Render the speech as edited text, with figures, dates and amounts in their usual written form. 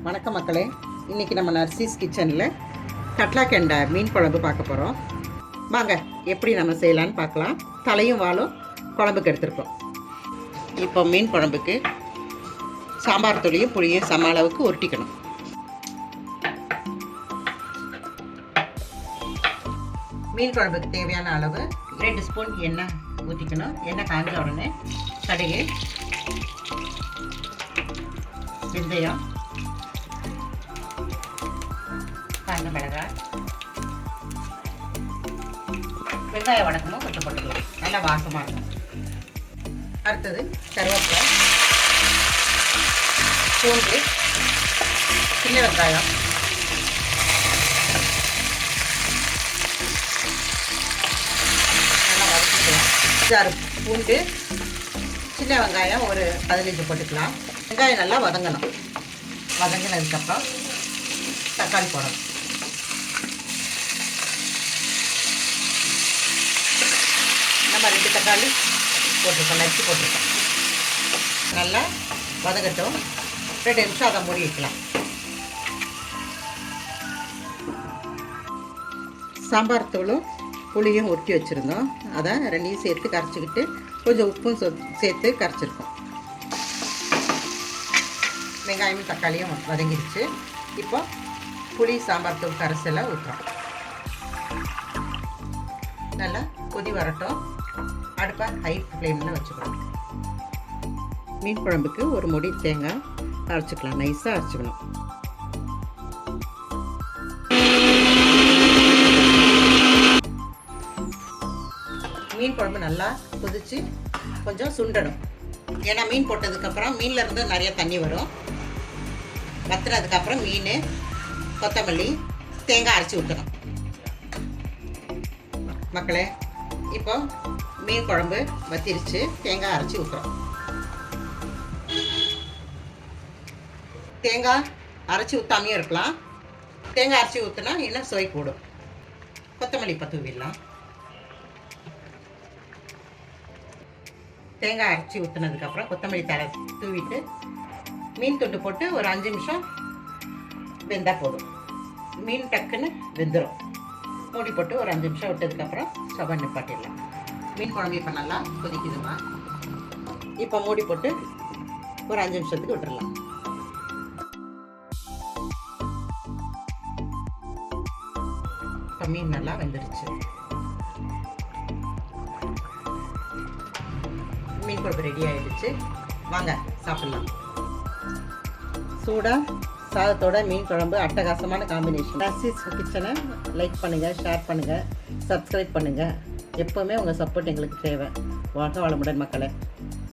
வணக்கம் மக்களே. இன்றைக்கி நம்ம நர்சீஸ் கிச்சனில் கட்லாக்கெண்டை மீன் குழம்பு பார்க்க போகிறோம். வாங்க எப்படி நம்ம செய்யலான்னு பார்க்கலாம். தலையும் வாலும் குழம்புக்கு எடுத்துருக்கோம். இப்போ மீன் குழம்புக்கு சாம்பார் தூளியும் புளியும் சம அளவுக்கு உருட்டிக்கணும். மீன் குழம்புக்கு தேவையான அளவு 2 ஸ்பூன் எண்ணெய் ஊற்றிக்கணும். எண்ணெய் காஞ்ச உடனே கடுகு, வெந்தயம், காஞ்ச மிளகாய், வெங்காயம் வதக்கணும். கொஞ்சம் போட்டுக்கலாம், நல்லா வாசமாக இருக்கும். அடுத்தது கருவேப்பிலை, பூண்டு, சின்ன வெங்காயம், நல்லா வதக்கிக்கலாம். 6 பூண்டு, சின்ன வெங்காயம் ஒரு 15 போட்டுக்கலாம். வெங்காயம் நல்லா வதங்கணும். வதங்கினதுக்கப்புறம் தக்காளி போடணும். நம்ம 2 தக்காளி போட்டிருக்கோம், நச்சு போட்டிருக்கோம். நல்லா வதங்கட்டும். 2 நிமிஷம் அதை மூடி வைக்கலாம். சாம்பார் தூளும் புளியும் உருட்டி வச்சுருந்தோம். அதை 2ஐயும் சேர்த்து கரைச்சிக்கிட்டு கொஞ்சம் உப்பும் சேர்த்து கரைச்சிருக்கோம். வெங்காயமும் தக்காளியும் வதங்கிடுச்சு. இப்போ புளி சாம்பார் தூள் கரைசலை ஊற்றுறோம். நல்லா கொதி வரட்டும். அடுப்பை ஹை ஃப்ளேமில் வச்சுக்கணும். மீன் குழம்புக்கு ஒரு முடி தேங்காய் அரைச்சிக்கலாம். நைஸாக அரைச்சிக்கணும். மீன் குழம்பு நல்லா கொதித்து கொஞ்சம் சுண்டணும். ஏன்னா மீன் போட்டதுக்கப்புறம் மீனில் இருந்து நிறைய தண்ணி வரும். வத்துனதுக்கப்புறம் மீன், கொத்தமல்லி, தேங்காய் அரைச்சி ஊற்றணும். மக்களே, இப்போ மீன் குழம்பு வத்திருச்சு. தேங்காய் அரைச்சி ஊற்றுறோம். தேங்காய் அரைச்சி ஊற்றாமையும் இருக்கலாம். தேங்காய் அரைச்சி ஊற்றினா இன்னும் சுவை கூடும். கொத்தமல்லி இப்போ தூவிடலாம். தேங்காய் அரைச்சி ஊற்றினதுக்கப்புறம் கொத்தமல்லி தழை தூவிட்டு மீன் துண்டு போட்டு ஒரு 5 நிமிஷம் வெந்தால் போதும். மீன் டக்குன்னு வெந்துடும். மூடி போட்டு ஒரு 5 நிமிஷம் விட்டதுக்கப்புறம் ஸ்டவ் நிப்பாட்டிடலாம். மீன் குழம்பு இப்போ நல்லா கொதிக்குதுமா. இப்போ மூடி போட்டு ஒரு 5 நிமிஷத்துக்கு விட்டுடலாம். இப்போ மீன் நல்லா வெந்துடுச்சு. மீன் குழம்பு ரெடி ஆகிடுச்சு. வாங்க சாப்பிட்லாம். சூடாக சாதத்தோட மீன் குழம்பு அட்டகாசமான காம்பினேஷன். நர்சீஸ் கிச்சனை லைக் பண்ணுங்கள், ஷேர் பண்ணுங்கள், சப்ஸ்கிரைப் பண்ணுங்கள். எப்போவுமே உங்கள் சப்போர்ட் எங்களுக்கு தேவை. வாழ்க வளமுடன் மக்களே.